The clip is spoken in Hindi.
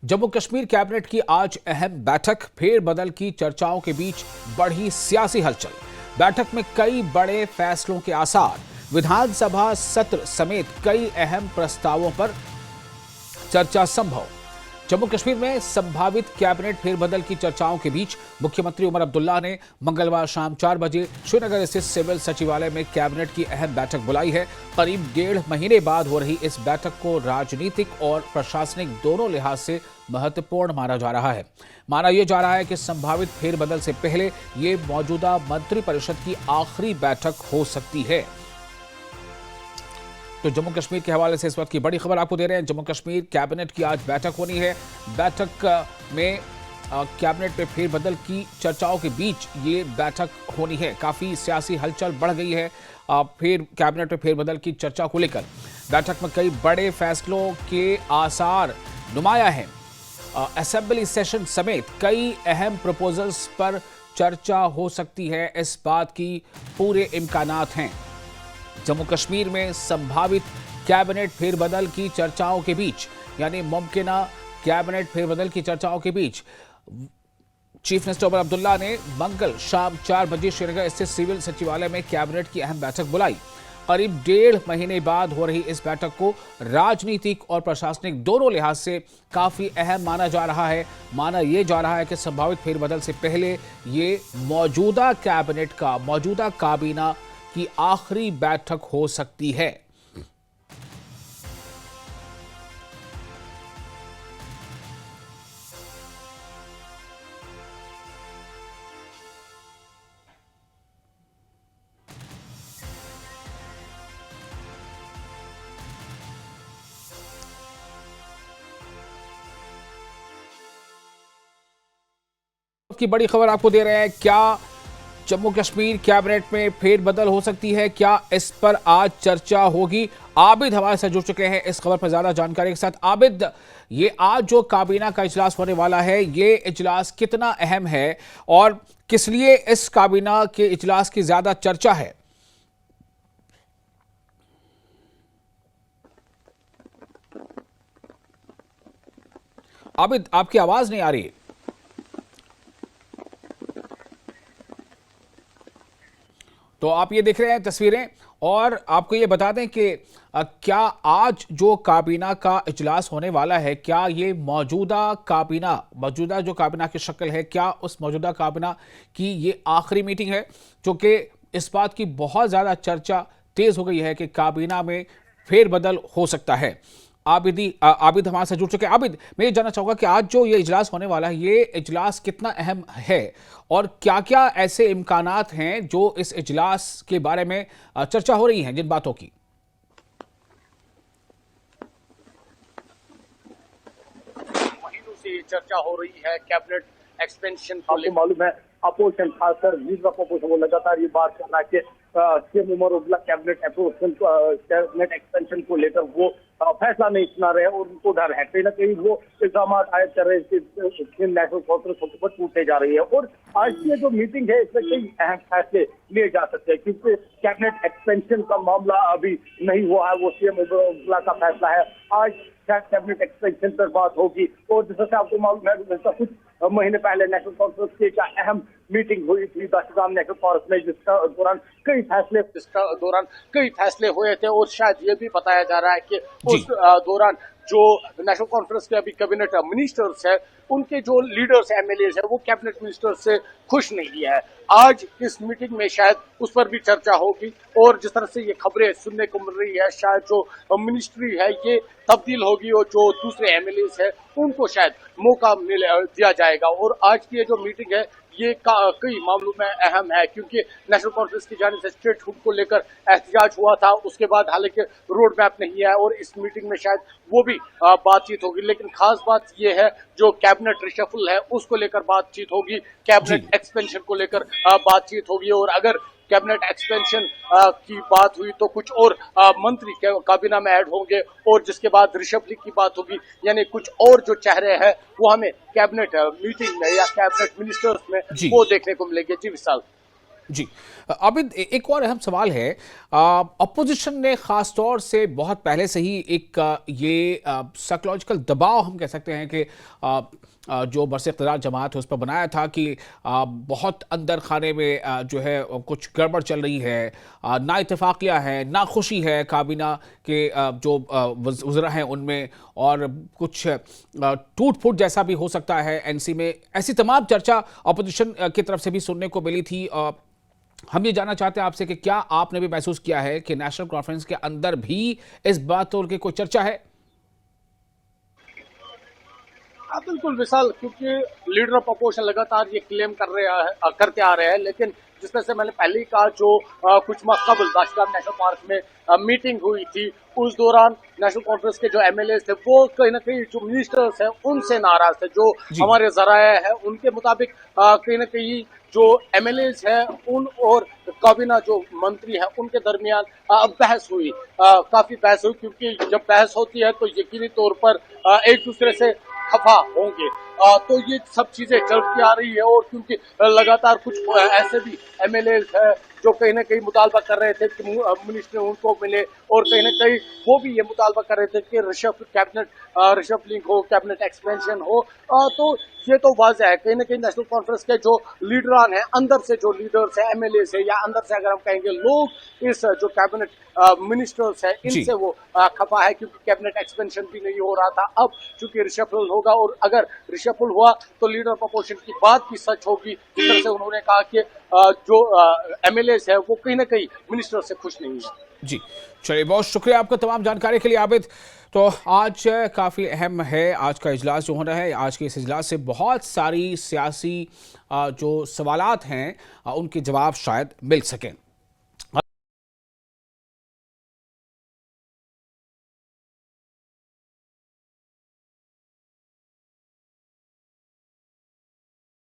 जम्मू कश्मीर कैबिनेट की आज अहम बैठक, फेरबदल की चर्चाओं के बीच बढ़ी सियासी हलचल। बैठक में कई बड़े फैसलों के आसार, विधानसभा सत्र समेत कई अहम प्रस्तावों पर चर्चा संभव। जम्मू कश्मीर में संभावित कैबिनेट फेरबदल की चर्चाओं के बीच मुख्यमंत्री उमर अब्दुल्ला ने मंगलवार शाम 4 बजे श्रीनगर स्थित सिविल सचिवालय में कैबिनेट की अहम बैठक बुलाई है। करीब 1.5 महीने बाद हो रही इस बैठक को राजनीतिक और प्रशासनिक दोनों लिहाज से महत्वपूर्ण माना जा रहा है। माना यह जा रहा है कि संभावित फेरबदल से पहले ये मौजूदा मंत्रिपरिषद की आखिरी बैठक हो सकती है। तो जम्मू कश्मीर के हवाले से इस वक्त की बड़ी खबर आपको दे रहे हैं। जम्मू कश्मीर कैबिनेट की आज बैठक होनी है। बैठक में कैबिनेट में फेरबदल की चर्चाओं के बीच ये बैठक होनी है। काफी सियासी हलचल बढ़ गई है कैबिनेट में फेरबदल की चर्चा को लेकर। बैठक में कई बड़े फैसलों के आसार नुमाया हैं। असेंबली सेशन समेत कई अहम प्रपोजल्स पर चर्चा हो सकती है, इस बात की पूरे इम्कानात हैं। जम्मू कश्मीर में संभावित कैबिनेट फेरबदल की चर्चाओं के बीच, यानी मुमकिन कैबिनेट फेरबदल की चर्चाओं के बीच चीफ मिनिस्टर उमर अब्दुल्ला ने मंगल शाम 4 बजे श्रीनगर स्थित सिविल सचिवालय में कैबिनेट की अहम बैठक बुलाई। करीब 1.5 महीने बाद हो रही इस बैठक को राजनीतिक और प्रशासनिक दोनों लिहाज से काफी अहम माना जा रहा है। माना यह जा रहा है कि संभावित फेरबदल से पहले ये मौजूदा काबीना की आखिरी बैठक हो सकती है। की बड़ी खबर आपको दे रहे हैं। क्या जम्मू कश्मीर कैबिनेट में फेरबदल हो सकती है? क्या इस पर आज चर्चा होगी? आबिद हमारे साथ जुड़ चुके हैं इस खबर पर ज्यादा जानकारी के साथ। आबिद, ये आज जो काबीना का इजलास होने वाला है, ये इजलास कितना अहम है और किस लिए इस काबीना के इजलास की ज्यादा चर्चा है? आबिद, आपकी आवाज नहीं आ रही। तो आप ये देख रहे हैं तस्वीरें, और आपको ये बता दें कि क्या आज जो काबीना का इजलास होने वाला है, क्या ये मौजूदा जो काबीना की शक्ल है, क्या उस मौजूदा काबीना की ये आखिरी मीटिंग है? क्योंकि इस बात की बहुत ज़्यादा चर्चा तेज़ हो गई है कि काबीना में फेरबदल हो सकता है। आबिद हमारे साथ जुड़ चुके हैं। आबिद, मैं ये जानना चाहूँगा कि आज जो ये इजलास होने वाला है, ये इजलास कितना अहम है और क्या क्या ऐसे इम्कानात हैं जो इस इजलास के बारे में चर्चा हो रही है, जिन बातों की? महीनों से चर्चा हो रही है कैबिनेट एक्सपेंशन को लेकर। मालूम है अपोजिशन खासकर अपोजिशन वो लगातार ये बात कर रहा है कि CM Omar Abdullah cabinet expansion को लेकर वो फैसला नहीं सुना रहे और उनको डर है। कहीं ना कहीं वो इल्जाम आयद कर रहे हैं नेशनल कॉन्फ्रेंस पर टूटने जा रही है। और आज की जो मीटिंग है, इसमें कई अहम फैसले लिए जा सकते हैं, क्योंकि कैबिनेट एक्सपेंशन का मामला अभी नहीं हुआ है, वो सीएम उमर अब्दुल्ला का फैसला है। आज कैबिनेट एक्सपेंशन पर बात होगी। और जैसे आपको मालूम है, कुछ महीने पहले नेशनल कॉन्फ्रेंस की एक अहम मीटिंग हुई थी दशगाम नेशनल फॉरेस्ट में, जिसका दौरान कई फैसले हुए थे। और शायद ये भी बताया जा रहा है कि उस दौरान जो नेशनल कॉन्फ्रेंस के अभी कैबिनेट मिनिस्टर्स है, उनके जो लीडर्स एमएलए है, वो कैबिनेट मिनिस्टर्स से खुश नहीं है। आज इस मीटिंग में शायद उस पर भी चर्चा होगी। और जिस तरह से ये खबरें सुनने को मिल रही है, शायद जो मिनिस्ट्री है ये तब्दील होगी और जो दूसरे एमएलए है उनको शायद मौका दिया जाएगा। और आज की ये जो मीटिंग है, ये कई मामलों में अहम है, क्योंकि नेशनल कॉन्फ्रेंस की जानिब से स्टेट हुड को लेकर एहतजाज हुआ था। उसके बाद हालांकि रोड मैप नहीं है और इस मीटिंग में शायद वो भी बातचीत होगी। लेकिन खास बात ये है, जो कैबिनेट रिशफल है उसको लेकर बातचीत होगी, कैबिनेट एक्सपेंशन को लेकर बातचीत होगी। और अगर कैबिनेट एक्सपेंशन की बात हुई तो कुछ और मंत्री काबीना में ऐड होंगे, और जिसके बाद रिशफलिंग की बात होगी, यानी कुछ और जो चेहरे हैं वो हमें कैबिनेट मीटिंग में या कैबिनेट मिनिस्टर्स में वो देखने को मिलेंगे। जी विशाल। जी। अबिद, एक और अहम सवाल है। अपोजिशन ने खास तौर से बहुत पहले से ही एक ये साइकोलॉजिकल दबाव हम कह सकते हैं कि जो बरसे-इक़्तिदार जमात है उस पर बनाया था कि बहुत अंदर खाने में जो है कुछ गड़बड़ चल रही है, ना इत्तेफाकिया है, ना खुशी है काबीना के जो वज़रा हैं उनमें, और कुछ टूट-फूट जैसा भी हो सकता है एनसी में। ऐसी तमाम चर्चा अपोजिशन की तरफ से भी सुनने को मिली थी। हम ये जानना चाहते हैं आपसे कि क्या आपने भी महसूस किया है कि नेशनल कॉन्फ्रेंस के अंदर भी इस बात और की कोई चर्चा है? हाँ, बिल्कुल विशाल, क्योंकि लीडर ऑफ अपोजिशन लगातार ये क्लेम करते आ रहे हैं, लेकिन जिस तरह से मैंने पहले ही कहा, जो कुछ माह कबल दाशगाम नेशनल पार्क में मीटिंग हुई थी, उस दौरान नेशनल कॉन्फ्रेंस के जो एमएलए थे वो कहीं ना कहीं जो मिनिस्टर्स हैं उनसे नाराज थे। जो हमारे जराया है उनके मुताबिक कहीं ना कहीं जो एमएलए हैं उन और काबीना जो मंत्री है उनके दरमियान बहस हुई, काफी बहस हुई, क्योंकि जब बहस होती है तो यकीनी तौर पर एक दूसरे से खफा होंगे। तो ये सब चीजें चलती आ रही है, और क्योंकि लगातार कुछ ऐसे भी एमएलए हैं जो कहीं ना कहीं मुतालबा कर रहे थे कि मिनिस्टर उनको मिले, और कहीं ना कहीं वो भी ये मुतालबा कर रहे थे कि कैबिनेट रिशफलिंग हो, कैबिनेट एक्सपेंशन हो। तो ये तो वाज़ेह है, कहीं ना कहीं नेशनल कॉन्फ्रेंस के जो लीडरान हैं, अंदर से जो लीडर्स हैं, एमएलए से, या अंदर से अगर हम कहेंगे लोग, इस जो कैबिनेट मिनिस्टर्स हैं इनसे वो खफा है, क्योंकि कैबिनेट एक्सपेंशन भी नहीं हो रहा था। अब चूंकि रिशफल होगा, और अगर रिशफल हुआ तो लीडर ऑफ अपोजिशन की बात भी सच होगी। जिस तरह से उन्होंने कहा कि जो एमएलए है वो कहीं ना कहीं मिनिस्टर से खुश नहीं है। जी, चलिए, बहुत शुक्रिया आपका तमाम जानकारी के लिए आबिद। तो आज काफ़ी अहम है आज का इजलास जो हो रहा है। आज के इस इजलास से बहुत सारी सियासी जो सवालात हैं उनके जवाब शायद मिल सकें।